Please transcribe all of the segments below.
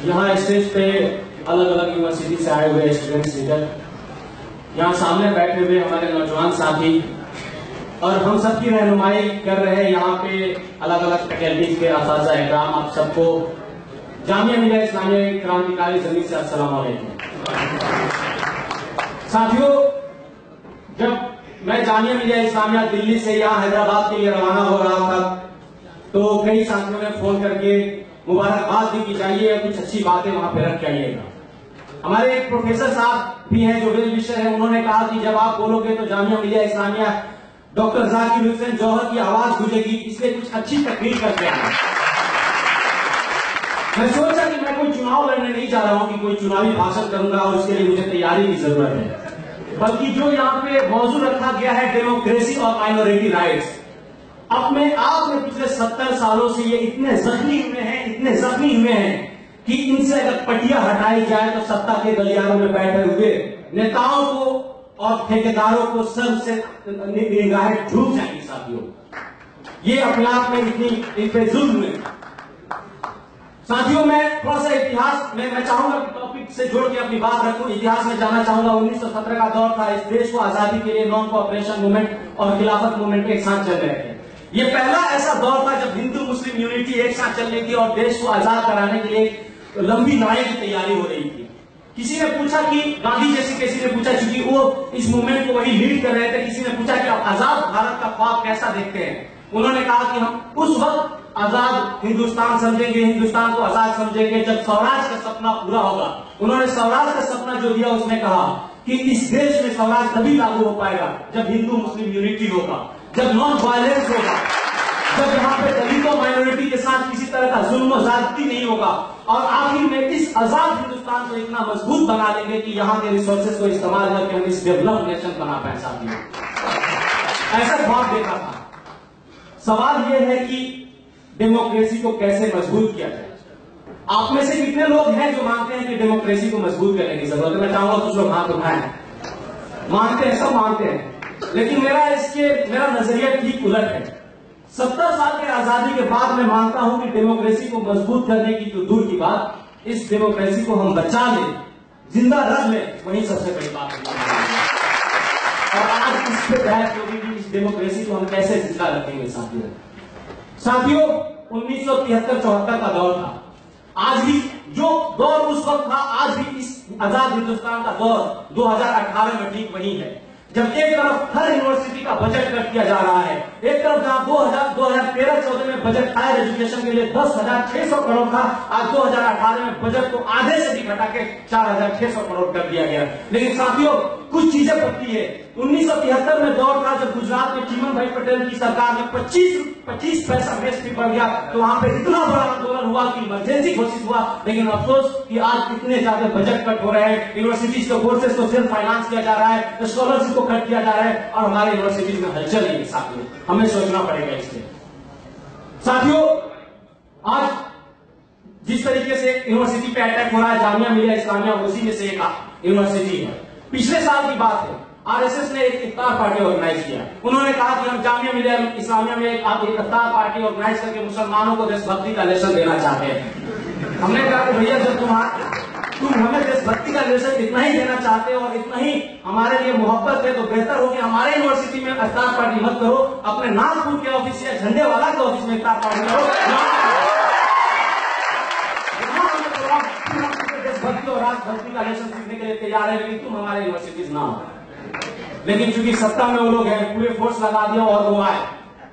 यहाँ स्टेज पे अलग अलग यूनिवर्सिटी से आए हुए स्टूडेंट्स लीडर, यहाँ सामने बैठे हुए हमारे नौजवान साथी और हम सबकी रहनुमाई कर रहे हैं यहाँ पे अलग अलग फैकल्टीज के असातिज़ा इकराम, आप सबको जामिया मिलिया इस्लामिया क्रांतिकारी जमीन से अस्सलाम वालेकुम। साथियों, जब मैं जामिया मिलिया इस्लामिया दिल्ली से यहाँ हैदराबाद के लिए रवाना हो रहा था तो कई साथियों ने फोन करके मुबारकबाद दी कि जाइए और कुछ अच्छी बातें वहां पे रख के आइएगा। हमारे एक प्रोफेसर साहब भी हैं जो वेल विशर है, उन्होंने कहा कि जब आप बोलोगे तो जामिया मिलिया इस्लामिया डॉक्टर जाकिर हुसैन जौहर की आवाज गूंजेगी, इसलिए कुछ अच्छी तकरीर करके आए। मैं सोचा कि मैं कोई चुनाव लड़ने नहीं जा रहा हूं कि कोई चुनावी भाषण करूंगा और उसके लिए मुझे तैयारी की जरूरत है, बल्कि जो यहाँ पे मौजूद रखा गया है डेमोक्रेसी और माइनॉरिटी राइट्स, अपने आप में पिछले 70 सालों से ये इतने जख्मी हुए हैं कि इनसे अगर पटिया हटाई जाए तो सत्ता के गलियारों में बैठे हुए नेताओं को और ठेकेदारों को सर से निगाहें झूक जाएंगी। साथियों, ये अपने आप में इतनी इन पे जुल्म है। साथियों, मैं थोड़ा सा इतिहास में मैं चाहूंगा कि टॉपिक से जोड़ के अपनी बात रखूं। इतिहास में जाना चाहूंगा। 1917 का दौर था। इस देश को आजादी के लिए नॉन कोऑपरेशन मूवमेंट और खिलाफत मूवमेंट एक साथ चल रहे थे। ये पहला ऐसा दौर था जब हिंदू मुस्लिम यूनिटी एक साथ चल रही थी और देश को आजाद कराने के लिए लंबी लड़ाई की तैयारी हो रही थी। किसी ने पूछा कि गांधी जैसे किसी ने पूछा, चूंकि वो इस मूवमेंट को वही लीड कर रहे थे, किसी ने पूछा कि आप आजाद भारत का ख्वाब कैसा देखते हैं। उन्होंने कहा कि हम उस वक्त आजाद हिंदुस्तान समझेंगे, हिंदुस्तान को आजाद समझेंगे जब स्वराज का सपना पूरा होगा। उन्होंने स्वराज का सपना जो दिया उसमें कहा कि इस देश में स्वराज तभी लागू हो पाएगा जब हिंदू मुस्लिम यूनिटी होगा, जब नॉन वायलेंस होगा, जब यहाँ पे दलितों माइनॉरिटी के साथ किसी तरह का जुल्म और ज्यादती नहीं होगा, और आखिर में इस आजाद हिंदुस्तान को इतना मजबूत बना देंगे कि यहाँ के रिसोर्सेज को इस्तेमाल करके हम इस डेवलप्ड नेशन बना पाए। साथियों, ऐसा ख्वाब देखा था। सवाल यह है कि डेमोक्रेसी को कैसे मजबूत किया जाए। आप में से कितने लोग हैं जो मानते हैं कि डेमोक्रेसी को मजबूत करने की जरूरत है? मैं चाहूंगा कुछ लोग हाथ उठाएं। मानते हैं, सब मानते हैं, लेकिन मेरा नजरिया ठीक उलट है। 70 साल के आजादी के बाद मैं मानता हूं कि डेमोक्रेसी को मजबूत करने की तो दूर की बात, इस डेमोक्रेसी को हम बचा लें, जिंदा रख लें, वही सबसे बड़ी बात है। और आज इस पे बहस होगी कि इस डेमोक्रेसी को हम कैसे जिंदा रखेंगे। साथियों, 1973-74 का दौर था। आज भी जो दौर उस वक्त था, आज भी इस आजाद हिंदुस्तान का दौर 2018 में ठीक वही है। जब एक तरफ हर यूनिवर्सिटी का बजट कट किया जा रहा है, एक तरफ जहां 2013-14 में बजट हायर एजुकेशन के लिए 10,600 करोड़ था, आज 2018 में बजट को आधे से भी घटा के 4,600 करोड़ कर दिया गया। लेकिन साथियों, कुछ चीजें पक्की है। 1973 में दौर था जब गुजरात में चिमन भाई पटेल की सरकार में 25 पैसा बेस भी बढ़ गया, तो वहां पे इतना बड़ा आंदोलन हुआ कि इमरजेंसी घोषित हुआ। लेकिन अफसोस कि आज इतने ज्यादा बजट कट हो रहे हैं, यूनिवर्सिटीज के कोर्सेज को सिर्फ फाइनेंस किया जा रहा है, स्कॉलरशिप को कट किया जा रहा है और हमारे यूनिवर्सिटीज में हलचल नहीं है। साथियों, हमें सोचना पड़ेगा इसके। साथियों, आज जिस तरीके से यूनिवर्सिटी पे अटैक हो रहा है, जामिया मिलिया इस्लामिया उसी में से एक यूनिवर्सिटी है। पिछले साल की बात है, आरएसएस ने एक इफ्तार पार्टी ऑर्गेनाइज किया। उन्होंने कहा कि हम जामिया मिलिया इस्लामिया में एक इफ्तार पार्टी ऑर्गेनाइज करके मुसलमानों को देशभक्ति का लेसन देना चाहते हैं। हमने कहा कि भैया, जब तुम हमें देशभक्ति का लेसन इतना ही देना चाहते हो और इतना ही हमारे लिए मोहब्बत है, तो बेहतर हो कि हमारे यूनिवर्सिटी में इफ्तार पार्टी मत करो, अपने नागपुर के ऑफिस या झंडे वाला के ऑफिस में इफ्तार पार्टी करो। देशभक्ति और राजभक्ति का लेसन सीखने के लिए तैयार है, लेकिन तुम हमारे यूनिवर्सिटीज ना हो। लेकिन चूंकि सत्ता में वो लोग हैं, पूरे फोर्स लगा दिया और वो आए।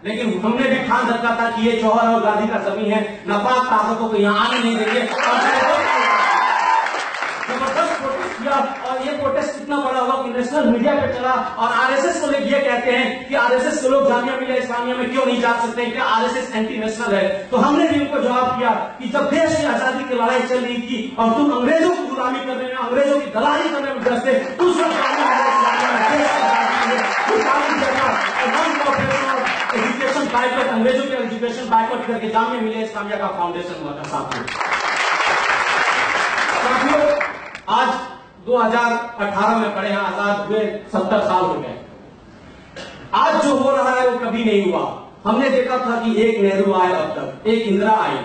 लेकिन हमने भी ठान रखा था कि ये जौहर और गांधी का जमीन है, नापाक ताकतों को यहाँ आने नहीं देंगे। जबरदस्त प्रोटेस्ट किया और ये प्रोटेस्ट इतना बड़ा हुआ कि नेशनल मीडिया पे चला और आरएसएस को लोग ये कहते हैं कि आरएसएस के लोग जामिया मिलिया इस्लामिया में क्यों नहीं जा सकते, क्या आरएसएस एंटी नेशनल है? तो हमने भी उनको जवाब दिया कि जब देश की आजादी की लड़ाई चल रही थी और तुम अंग्रेजों की गुलामी करने में, अंग्रेजों की दलाली करने में व्यस्त थे, उस वक्त एजुकेशन बाइकआउट, अंग्रेजों के एजुकेशन बाइकआउट करके जामिया मिलिया इस्लामिया का फाउंडेशन हुआ था। साथियों, आज 2018 में पड़े हैं, आजाद हुए 70 साल हो गए। आज जो हो रहा है वो कभी नहीं हुआ। हमने देखा था कि एक नेहरू आए, अब तक एक इंदिरा आई,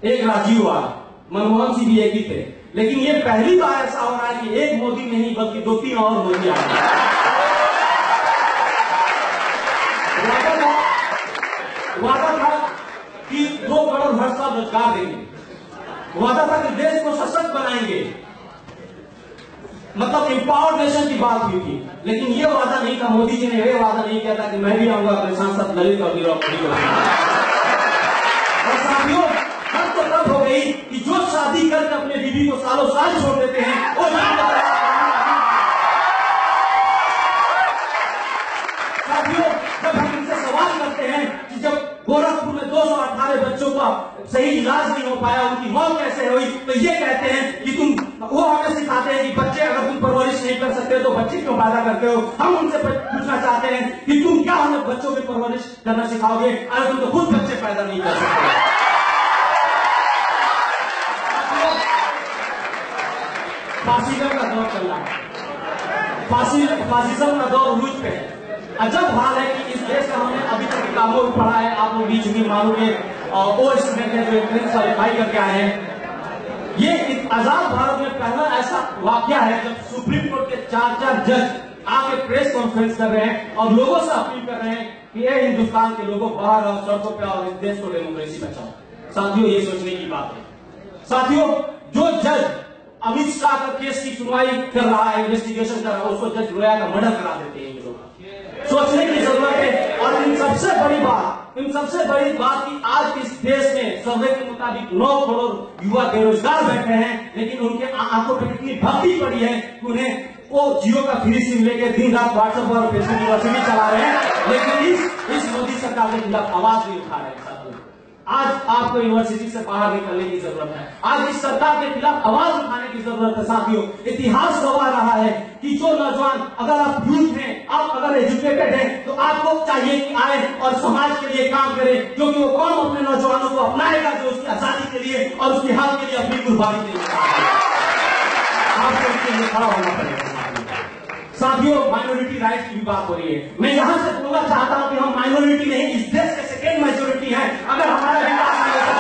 एक राजीव आया, मनमोहन सिंह भी एक ही थे, लेकिन ये पहली बार ऐसा हो रहा है कि एक मोदी नहीं बल्कि 2-3 और मोदी आए। वादा था कि 2 करोड़ हर साल रोजगार देंगे, वादा था कि देश को सशक्त बनाएंगे, मतलब एम्पावर्ड नेशन की बात हुई थी, लेकिन ये वादा नहीं था। मोदी जी ने यह वादा नहीं किया था कि मैं भी आऊंगा अपने सांसद ललित और नीरव मोदी को। और साथियों, हद तो तब हो गई कि जो शादी करके अपने बीवी को सालों साल छोड़ देते हैं वो साथियों, जब हम इनसे सवाल करते हैं कि जब गोरखपुर में 218 बच्चों का सही इलाज नहीं हो पाया, उनकी मौत कैसे हुई, तो ये कहते हैं कि वो हमें सिखाते हैं कि बच्चे अगर तुम परवरिश नहीं कर सकते तो बच्चे क्यों पैदा करते हो। हम उनसे पूछना चाहते हैं कि तुम क्या हमें बच्चों की परवरिश करना सिखाओगे अगर तुम तो खुद बच्चे पैदा नहीं कर सकते। फासिज्म का दौर चल रहा है, फासिज्म का दौर रूज पे है। अजब हाल है कि इस देश में हमने अभी तक किताबों में पढ़ा है, आप लोग बीच में मालूम वो स्टूडेंट है जो एंट्रेंस क्वालिफाई करके आए हैं। ये आजाद भारत में पहला ऐसा वाकया है जब सुप्रीम कोर्ट के 4 जज आके प्रेस कॉन्फ्रेंस कर रहे हैं और लोगों से अपील कर रहे हैं कि ये हिंदुस्तान के लोगों बाहर आओ, सड़कों पे और इस देश को डेमोक्रेसी बचाओ। साथियों, ये सोचने की बात है। साथियों, जो जज अमित शाह का केस की सुनवाई कर रहा है, इन्वेस्टिगेशन कर रहा है, उसको जज लोया का मर्डर करा देते हैं। सोचने की जरूरत है। और इन सबसे बड़ी बात कि आज इस देश में सर्वे के मुताबिक 9 करोड़ युवा बेरोजगार बैठे हैं, लेकिन उनके आंखों पर इतनी भक्ति पड़ी है कि उन्हें वो जियो का फ्री सिम लेके दिन रात व्हाट्सएप और फेसबुक यूनिवर्सिटी चला रहे हैं, लेकिन इस मोदी सरकार के खिलाफ आवाज नहीं उठा रहे हैं। आज आपको यूनिवर्सिटी से बाहर निकलने की जरूरत है। आज इस सरकार के खिलाफ आवाज उठाने की जरूरत है। साथियों, इतिहास गवाह रहा है कि जो नौजवान, अगर आप यूथ हैं, आप अगर एजुकेटेड हैं, तो आपको चाहिए कि आए और समाज के लिए काम करें, क्योंकि वो कौन अपने नौजवानों को अपनाएगा जो उसकी आजादी के लिए और उसकी हाथ के लिए अपनी कुर्बानी देगा। आपको इसके लिए खड़ा होना पड़ेगा। साथियों, माइनॉरिटी राइट्स की भी बात हो रही है। मैं यहां से बोलना चाहता हूं कि हम माइनॉरिटी नहीं, इस देश के सेकेंड मेजोरिटी हैं। अगर हमारा विकास नहीं होता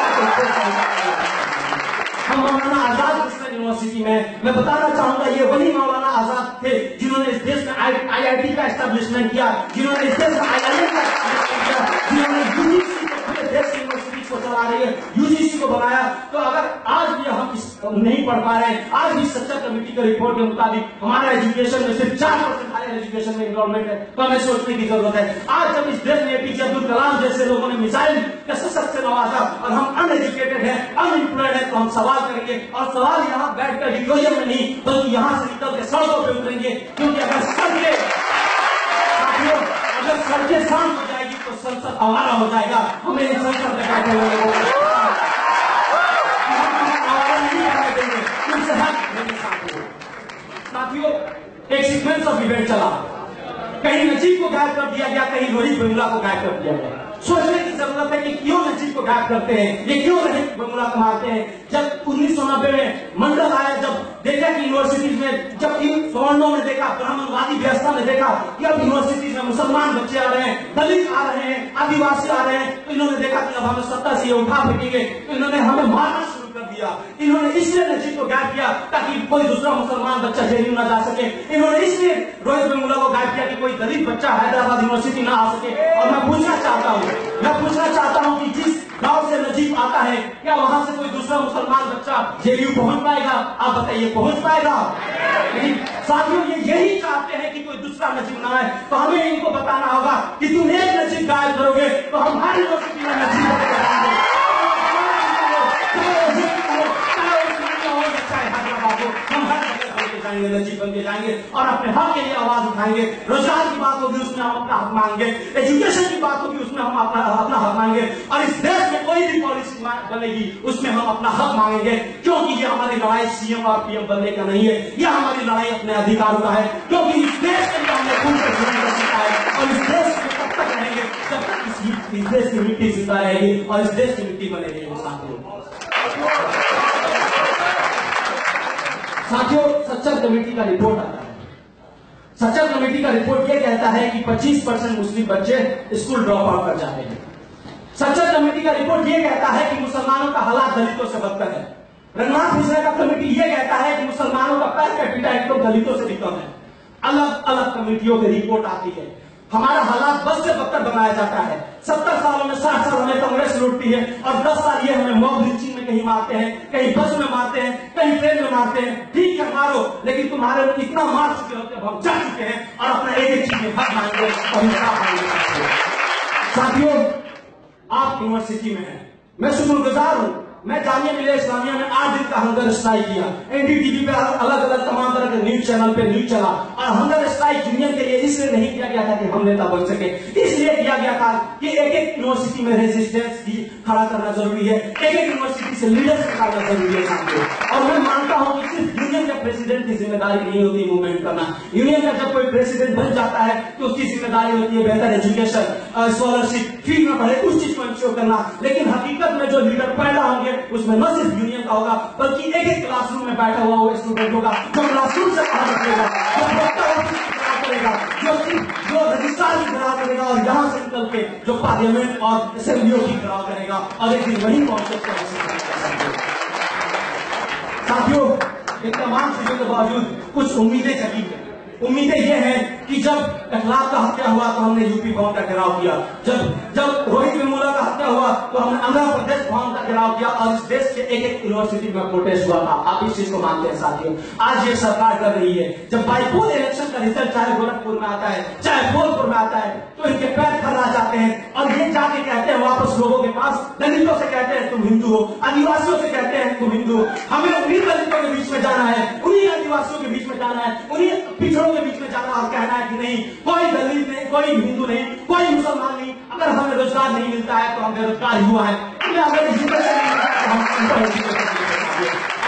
हम मौलाना आजाद कृष्ण यूनिवर्सिटी में, मैं बताना चाहूंगा, ये वही मौलाना आजाद थे जिन्होंने इस देश में IIT का एस्टेब्लिशमेंट किया, जिन्होंने इस देश में IIM का एस्टेब्लिशमेंट किया, जिन्होंने यूजीसी को पूरे देश की यूनिवर्सिटी को चला रही है, यूजीसी को बनाया। तो अगर आज भी हम नहीं पढ़ पा रहे हैं, आज भी सच्चा कमेटी के रिपोर्ट के मुताबिक हमारा एजुकेशन में सिर्फ 4% हायर एजुकेशन में इन्वॉल्वमेंट है, तो हमें सोचने की जरूरत है। आज जब इस देश में APJ अब्दुल कलाम जैसे लोगों ने मिसाइल के सशक्त से नवाजा और हम अनएजुकेटेड हैं, अनएम्प्लॉयड है, तो हम सवाल करेंगे। और सवाल यहाँ बैठकर ऑडिटोरियम में नहीं, बल्कि यहाँ से निकल के सड़कों पर उतरेंगे, क्योंकि अगर सड़कें शांत हो जाएगी तो संसद आवारा हो जाएगा। हमें इन संसद में बैठे हुए लोगों को आवारा नहीं करने देंगे, उनसे हक मेरे साथियों। साथियों, एक सीक्वेंस ऑफ इवेंट चला, कहीं नजीब को गायब कर दिया गया, कहीं रोहित वेमुला को गायब कर दिया गया। सोचने की जरूरत है कि क्यों नजीब को गायब करते हैं, ये क्यों रोहित वेमुला को मारते हैं। जब 1990 में मंडल आया, जब देखा कि यूनिवर्सिटीज में, जब इन सवर्णों में देखा, ब्राह्मणवादी व्यवस्था में देखा कि अब यूनिवर्सिटीज में मुसलमान बच्चे आ रहे हैं, दलित आ रहे हैं, आदिवासी आ रहे हैं, तो इन्होंने देखा कि अब हमें सत्ता से उठा फेंकेंगे, तो इन्होंने हमें मारना शुरू कर दिया। इन्होंने इसलिए नजीब को गायब किया ताकि कोई दूसरा मुसलमान बच्चा जेल में न जा सके। इन्होंने इसलिए रोहित वेमुला को गायब किया कि कोई दलित बच्चा हैदराबाद यूनिवर्सिटी ना आ सके। और मैं पूछना चाहता हूं कि जिस गांव से नजीब आता है, क्या वहां से कोई दूसरा मुसलमान बच्चा जेल पहुंच पाएगा? आप बताइए, पहुंच पाएगा? लेकिन साथियों, ये यही चाहते हैं कि कोई दूसरा नजीब ना आए, तो हमें इनको बताना होगा कि तुम एक नजीब गायब करोगे तो हम हर यूनिवर्सिटी में नजीब जाएंगे, नजीब बन के जाएंगे और अपने हक के लिए आवाज उठाएंगे। रोजगार की बात होगी, उसमें हम अपना हक मांगेंगे। एजुकेशन की बात होगी, उसमें हम अपना हक मांगेंगे। और इस देश में कोई भी पॉलिसी बनेगी, उसमें हम अपना हक मांगेंगे, क्योंकि ये हमारी लड़ाई CM और PM बनने का नहीं है, यह हमारी लड़ाई अपने अधिकारों का है। क्योंकि इस देश के लिए हमने खून से जुड़ने का सीखा है और इस देश में तब तक रहेंगे जब तक इस देश की मिट्टी जिंदा रहेगी और इस देश की मिट्टी बनेगी। साथियों, सच्चर कमेटी का रिपोर्ट आता है। सच्चर कमेटी का रिपोर्ट यह कहता है कि 25% मुस्लिम बच्चे स्कूल ड्रॉप आउट कर जाते हैं। सच्चर कमेटी का रिपोर्ट यह कहता है कि मुसलमानों का हालात दलितों से बदतर है। रंगनाथ मिश्रा का कमेटी ये कहता है कि मुसलमानों का पर कैपिटा एकदम दलितों से भी कम है। अलग अलग कमेटियों की रिपोर्ट आती है। हमारा हालात बस से बदतर बनाया जाता है। 70 सालों में 60 साल हमें कांग्रेस लूटती है और 10 साल ये हमें मॉब लिंचिंग में कहीं मारते हैं, कहीं बस में मारते हैं, कहीं ट्रेन में मारते हैं। ठीक है मारो, लेकिन तुम्हारे इतना मार चुके होते हैं, हम जा चुके हैं और अपना एक चीज में हक मांगे और इंसाफ मांगे। साथियों, आप यूनिवर्सिटी में हैं, मैं शुक्रगुजार हूं। मैं जामिया मिलिया इस्लामिया में 8 दिन का हंगर स्ट्राइक किया। एनडीटीवी पे अलग अलग तमाम तरह के न्यूज चैनल पे न्यूज चला और हंगर स्ट्राइक यूनियन के लिए इसलिए नहीं किया गया था कि हम नेता बन सके, इसलिए किया गया था कि एक एक यूनिवर्सिटी में रेजिस्टेंस खड़ा करना जरूरी है, एक एक यूनिवर्सिटी से लीडर्स निकालना जरूरी है साथियों। और मैं मानता हूं कि सिर्फ यूनियन के प्रेसिडेंट की जिम्मेदारी नहीं होती मूवमेंट करना। यूनियन का जब कोई प्रेसिडेंट बन जाता है तो उसकी जिम्मेदारी होती है बेहतर एजुकेशन, स्कॉलरशिप, फी न बढ़े, उस चीज को इंश्योर करना। लेकिन हकीकत में जो लीडर पैदा होंगे उसमें न सिर्फ यूनियन का होगा बल्कि एक एक क्लासरूम में बैठा हुआ वो स्टूडेंट होगा जो क्लासरूम से बाहर निकलेगा, जो रजिस्ट्रार की खराब करेगा और यहां से निकल के जो पार्लियामेंट और असेंबलियों की खराब करेगा और एक दिन वही पहुंच। साथियों, इन तमाम चीजों के बावजूद कुछ उम्मीदें जगी हैं। उम्मीदें ये हैं कि जब इखलाक का हत्या हुआ तो हमने यूपी भवन का घेराव किया, जब रोहित वेमुला का हत्या हुआ तो हमने आंध्र प्रदेश भवन का घेराव किया और इस देश के एक एक यूनिवर्सिटी में प्रोटेस्ट हुआ था। आप इस चीज को मानते हैं साथियों? आज ये सरकार कर रही है। जब बाईपोल इलेक्शन का रिजल्ट चाहे गोरखपुर में आता है चाहे बोलपुर में आता है तो इनके पैर थर्रा जाते हैं और ये जाके कहते हैं वापस लोगों के पास, दलितों से कहते हैं तुम हिंदू हो, आदिवासियों से कहते हैं तुम हिंदू हो। हमें उन्हीं दलितों के बीच में जाना है, उन्हीं आदिवासियों के बीच में जाना है, उन्हीं पिछड़ों के बीच में जाना और कहना है कि नहीं, कोई दलित नहीं, कोई हिंदू नहीं, कोई मुसलमान नहीं, अगर हमें रोजगार नहीं मिलता है तो हम बेरोजगार हुआ है, अगर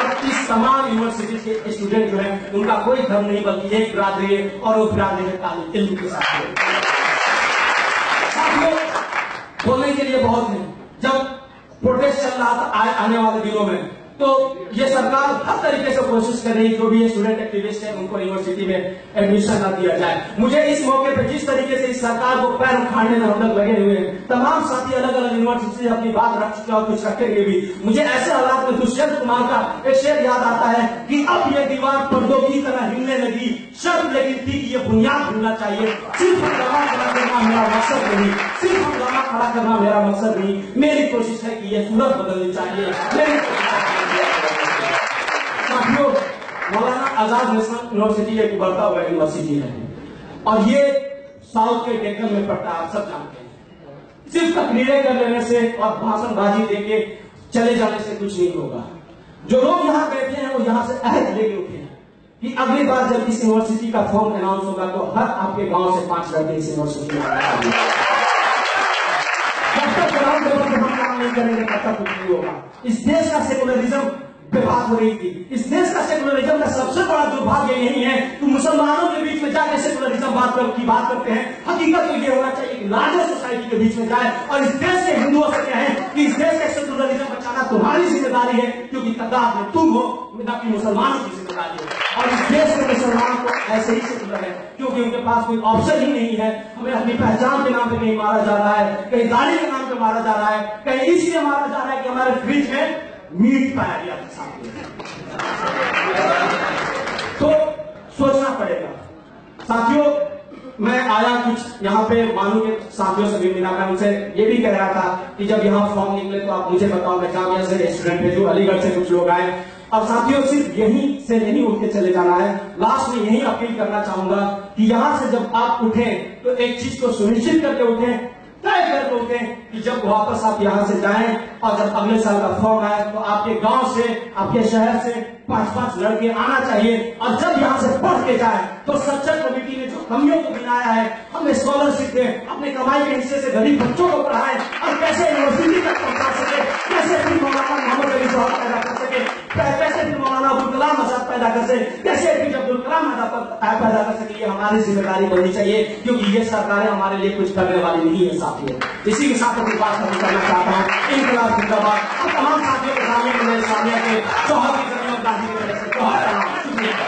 और इस तमाम यूनिवर्सिटी के स्टूडेंट जो है उनका कोई धर्म नहीं बल्कि एक बिरादरी है और वो बिरादरी है तालिब इल्म के साथ। बोलने के लिए बहुत है। जब प्रोटेस्ट चल रहा था आने वाले दिनों में तो ये सरकार हर तरीके से कोशिश कर रही है जो भी स्टूडेंट एक्टिविस्ट है उनको यूनिवर्सिटी में एडमिशन न दिया जाए। मुझे इस मौके पर जिस तरीके से इस सरकार को पैर उखाड़ने में हम लोग लगे हुए हैं, तमाम साथी अलग अलग यूनिवर्सिटी से अपनी बात रख चुके और कुछ रखेंगे भी, मुझे ऐसे हालात में दुष्यंत कुमार का एक शेर याद आता है कि अब ये दीवार पर्दों की तरह हिलने लगी, शर्त लेकिन थी कि ये बुनियाद भूलना चाहिए। सिर्फ हंगामा खड़ा करना मेरा मकसद नहीं, सिर्फ हंगामा खड़ा करना मेरा मकसद नहीं, मेरी कोशिश है कि ये सूरत बदलनी चाहिए। मौलाना आजाद नेशनल यूनिवर्सिटी एक बढ़ता हुआ यूनिवर्सिटी है और ये साउथ के डेक्कन में पड़ता है, आप सब जानते हैं। सिर्फ तकरीरें कर लेने से और भाषणबाजी देके चले जाने से कुछ नहीं होगा। जो लोग यहाँ बैठे हैं वो यहाँ से अहद लेके उठे हैं कि अगली बार जब इस यूनिवर्सिटी का फॉर्म अनाउंस होगा तो हर आपके गांव से 5 लड़के इस यूनिवर्सिटी में आएंगे। जब तक ग्राउंड लेवल पे हम काम नहीं करेंगे तब तक कुछ नहीं होगा। इस देश का सेकुलरिज्म पे बात हो रही थी। इस देश का सेकुलरिज्म का सबसे बड़ा दुर्भाग्य यही है कि मुसलमानों के बीच में जाके सेकुलरिज्म की बात करते हैं। हकीकत तो ये होना चाहिए कि लार्जर सोसाइटी के बीच में जाए और इस देश के हिंदुओं से कहें कि इस देश का सेकुलरिज्म बचाना तुम्हारी जिम्मेदारी है, क्योंकि तादाद में तुम हो, न कि मुसलमानों की जिम्मेदारी है। और इस देश के मुसलमान को ऐसे ही सेकुलर है क्योंकि उनके पास कोई ऑप्शन ही नहीं है। हमें अपनी पहचान के नाम पे कहीं मारा जा रहा है, कहीं दाढ़ी के नाम पे मारा जा रहा है, कहीं इसलिए मारा जा रहा है कि हमारे फ्रिज में मीट पाया गया था। तो सोचना पड़ेगा साथियों। मैं आया कुछ यहाँ पे मानू के साथियों से भी मिला, मैं उनसे ये भी कह रहा था कि जब यहाँ फॉर्म निकले तो आप मुझे बताओ, मैं जामिया से स्टूडेंट भेजूं, अलीगढ़ से कुछ लोग आए। और साथियों सिर्फ यहीं से नहीं उठ के चले जाना है, लास्ट में यही अपील करना चाहूंगा कि यहाँ से जब आप उठे तो एक चीज को सुनिश्चित करके उठे, तय कर उठे कि जब वापस आप यहाँ से जाएं और जब अगले साल का फॉर्म आए तो आपके गांव से, आपके शहर से 5-5 लड़के आना चाहिए। और जब यहाँ से पढ़ के जाए तो सच्चर कमेटी ने जो कमियों को गिनाया है, हमें स्कॉलरशिप दे, अपने कमाई के हिस्से से गरीब बच्चों को पढ़ाए और कैसे यूनिवर्सिटी तक पहुंचा सके, कैसे फिर मौलाना मोहम्मद अली साहब पैदा कर सके, कैसे फिर मौलाना अब्दुल कलाम आजाद पैदा कर सके, कैसे फिर अब्दुल कलाम आजाद पैदा कर सके। ये हमारी जिम्मेदारी बननी चाहिए क्योंकि ये सरकारें हमारे लिए कुछ करने वाली नहीं है साथियों। इसी के साथ अपनी बात खत्म करना चाहता हूँ। इनकलाब जिंदाबाद। तमाम साथियों के सामने सामिया के चौहद की जमीन गांधी की वजह से शुक्रिया।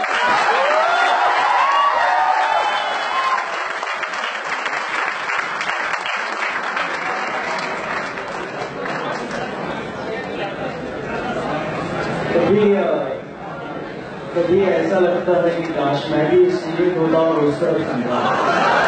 कभी ऐसा लगता है कि काश मैं भी स्टूडेंट होता और उस तरफ सुनता।